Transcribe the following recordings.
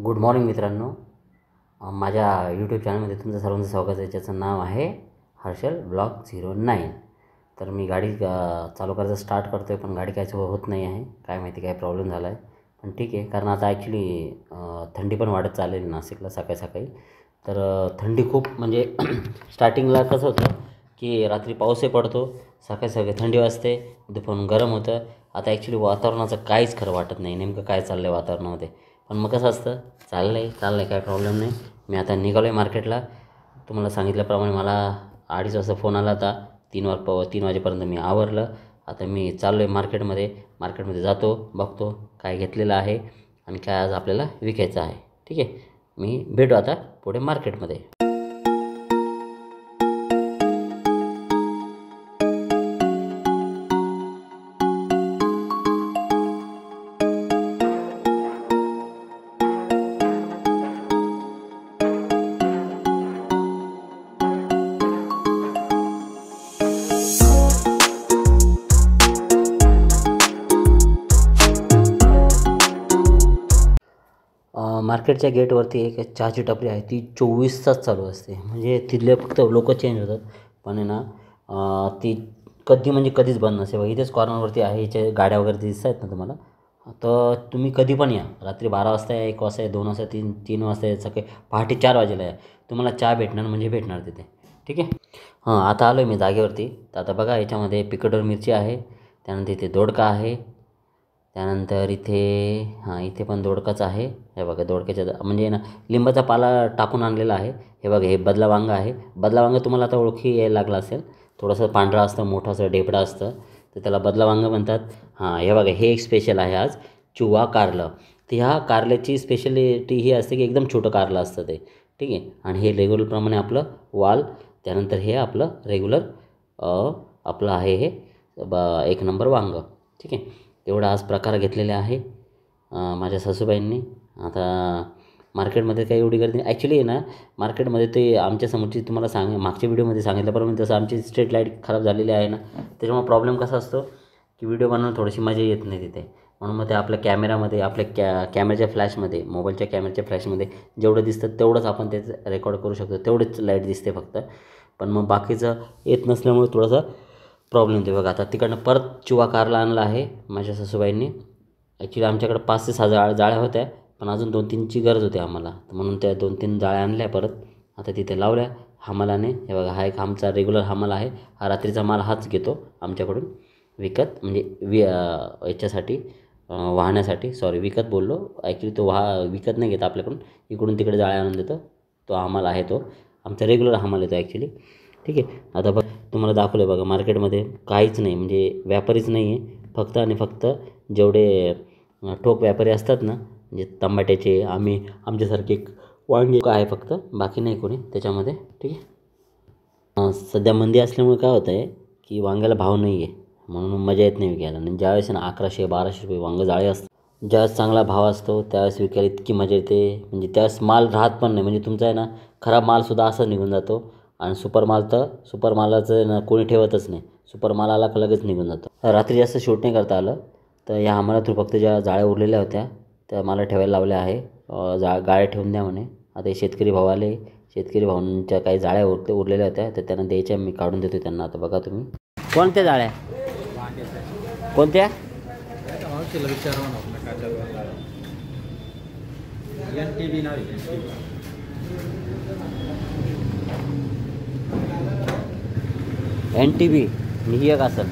Good morning मित्रांनो. माझ्या YouTube चॅनलमध्ये तुमचं सर्वांचं स्वागत आहे. ज्याचं नाव आहे हर्षल ब्लॉग 09. तर मी गाडी चालू करायचं स्टार्ट करतो आहे, पण गाडी काहीच होत नाही आहे. काय माहिती काय प्रॉब्लेम झाला आहे, पण ठीक आहे. कारण आता ॲक्च्युली थंडी पण वाढत चाललेली नाशिकला सकाळी सकाळी. तर थंडी खूप म्हणजे स्टार्टिंगला कसं होतं की रात्री पाऊसही पडतो, सकाळी सकाळी थंडी वाजते, दुपारून गरम होतं. आता ॲक्च्युली वातावरणाचं काहीच खरं वाटत नाही, नेमकं काय चाललं आहे वातावरणामध्ये. पण मग कसं असतं, चाललं आहे काय प्रॉब्लेम नाही. मी आता निघालो आहे मार्केटला. तुम्हाला सांगितल्याप्रमाणे मला 2:30 वाजता फोन आला होता. 3 वाजेपर्यंत मी आवरलं. आता मी चाललो आहे मार्केटमध्ये जातो, बघतो काय घेतलेलं आहे आणि काय आज आपल्याला विकायचं आहे. ठीक आहे, मी भेटू आता पुढे मार्केटमध्ये. मार्केटच्या गेटवरती एक चहाची टपरी आहे, ती 24 तास चालू असते. म्हणजे तिथले फक्त लोक चेंज होतात, पण आहे ना ती कधी म्हणजे कधीच बंद नसते. इथेच कॉर्नरवरती आहे. याच्या गाड्या वगैरे दिसत आहेत ना तुम्हाला, तर तुम्ही कधी पण या. रात्री 12 वाजता या, 1 वाजता या, 2 वाजता, 3 वाजता या, सकाळी पहाटे 4 वाजेला या. तुम्हाला चहा भेटणार म्हणजे भेटणार तिथे. ठीक आहे. आता आलो आहे मी जागेवरती. तर आता बघा, याच्यामध्ये पिकटवर मिरची आहे, त्यानंतर इथे दोडका आहे, त्यानंतर इथे पण दोडकाच आहे. हे बघा, दोडक्याच्या म्हणजे ना लिंबाचा पाला टाकून आणलेला आहे. हे बघा, हे बदला वांगं आहे. बदला वांगं तुम्हाला आता ओळखी यायला लागला असेल. थोडंसं पांढरं असतं, मोठं असं ढेपडा असतं, तर त्याला बदला वांगं म्हणतात. हे बघा, हे एक स्पेशल आहे आज, चुवा कारलं. तर ह्या कारल्याची स्पेशलिटी ही असते की एकदम छोटं कारलं असतं ते. ठीक आहे. आणि हे रेग्युलरप्रमाणे आपलं वाल, त्यानंतर हे आपलं रेग्युलर आपलं आहे हे 1 नंबर वांगं. ठीक आहे. एवढा आज प्रकार घेतलेले आहे माझ्या सासूबाईंनी. आता मार्केटमध्ये काही एवढी गर्दी नाही ॲक्च्युली आहे ना. मार्केटमध्ये ते आमच्या समोरची तुम्हाला मागच्या व्हिडिओमध्ये सांगितल्याप्रमाणे तसं आमची स्ट्रीट लाईट खराब झालेली आहे ना, त्याच्यामुळे प्रॉब्लेम कसा असतो की व्हिडिओ बनवणं थोडीशी मजा येत नाही तिथे. म्हणून मग ते आपल्या कॅमेरामध्ये, आपल्या कॅमेऱ्याच्या फ्लॅशमध्ये, मोबाईलच्या कॅमेऱ्याच्या फ्लॅशमध्ये जेवढं दिसतं तेवढंच आपण त्याचं रेकॉर्ड करू शकतो, तेवढीच लाईट दिसते फक्त. पण मग बाकीचं येत नसल्यामुळे थोडासा प्रॉब्लेम होते. बघा, आता तिकडनं परत चिवा कारला आणला आहे माझ्या सासूबाईंनी. ॲक्च्युली आमच्याकडे 5 ते 6 जाळ्या होत्या, पण अजून 2-3ची गरज होती आम्हाला, म्हणून त्या 2-3 जाळ्या आणल्या परत. आता तिथे लावल्या हमालाने. हे बघा, हा एक आमचा रेग्युलर हमाल आहे. हा रात्रीचा माल हाच घेतो आमच्याकडून विकत, म्हणजे याच्यासाठी वाहण्यासाठी. सॉरी, विकत बोललो. ॲक्च्युली तो विकत नाही घेत आपल्याकडून, इकडून तिकडे जाळ्या आणून देतो. तो हमाल आहे, तो आमचा रेग्युलर हमाल येतो ॲक्च्युली. ठीक आहे. आता बघ, तुम्हाला दाखवलं आहे बघा, मार्केटमध्ये काहीच नाही, म्हणजे व्यापारीच नाही आहे. फक्त आणि फक्त जेवढे ठोक व्यापारी असतात ना, म्हणजे टमाट्याचे, आमच्यासारखे वांगे आहे फक्त, बाकी नाही कोणी त्याच्यामध्ये. ठीक आहे. सध्या मंदी असल्यामुळे काय होतं आहे की वांग्याला भाव नाही आहे, म्हणून मजा येत नाही विकायला. आणि ज्यावेळेस ना 1100-1200 रुपये वांगं जाळे असतं, ज्यावेळेस चांगला भाव असतो त्यावेळेस विकायला इतकी मजा येते. म्हणजे त्यावेळेस माल राहत पण नाही, म्हणजे तुमचा आहे ना खराब मालसुद्धा असं निघून जातो. आणि सुपर मालाचं ना कोणी ठेवतच नाही. सुपर माल आला का लगेच निघून जातं. रात्री जास्त शूट नाही करता आलं, तर या आम्हाला थ्रू फक्त ज्या जाळ्या उरलेल्या होत्या त्या मला ठेवायला लावल्या आहे. गाड्या ठेवून द्या म्हणे. आता हे शेतकरी भाऊ आले, शेतकरी भाऊंच्या काही जाळ्या उरलेल्या होत्या, तर त्यांना द्यायच्या, मी काढून देतो त्यांना. आता बघा तुम्ही, कोणत्या जाळ्या, कोणत्या NTB ही एक असेल.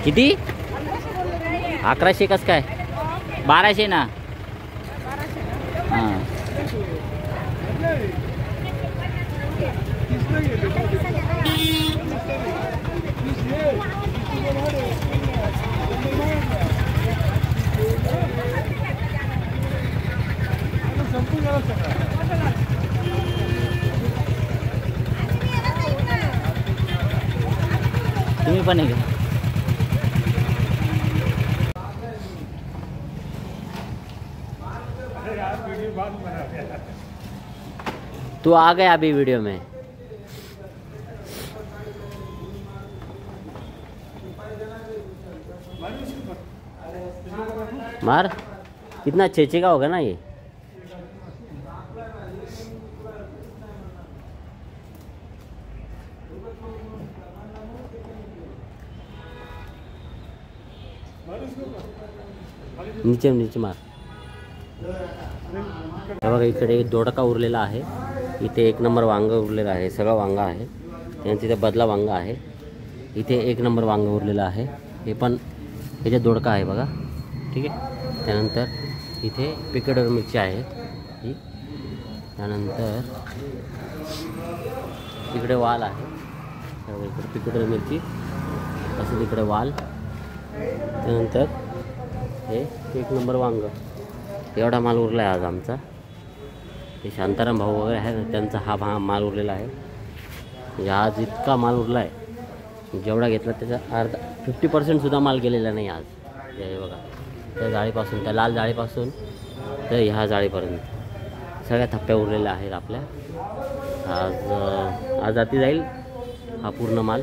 किती? 1100 कसं काय? 1200 ना. हां, तुम्ही पण आहे का? तू आ गया अभी वीडियो में। मार, कितना चेचे का होगा ना ये। नीचे नीचे मार। हे बघा इकडे दोडका उरलेला आहे, इथे एक नंबर वांग उरलेलं आहे, सगळं वांग आहे, त्यांच्या तिथे बदला वांग आहे, इथे एक नंबर वांग उरलेलं आहे, हे पण ह्याच्यात दोडका आहे बघा, ठीक आहे। त्यानंतर इथे पिकड मिरची आहे ही, त्यानंतर इकडे वाल आहे, इकडे पिकड मिरची, असं तिकडे वाल, त्यानंतर हे एक नंबर वांग। एवढा माल उरला आहे आज आमचा। हे शांताराम भाऊ वगैरे आहे ना, त्यांचा हा माल उरलेला आहे। म्हणजे आज इतका माल उरला आहे, जेवढा घेतला त्याचा अर्धा 50% सुद्धा माल गेलेला नाही आज। हे बघा, त्या जाळीपासून, त्या लाल जाळीपासून तर ह्या जाळीपर्यंत सगळ्या थप्प्या उरलेल्या आहेत आपल्या। आज जाती जाईल हा पूर्ण माल।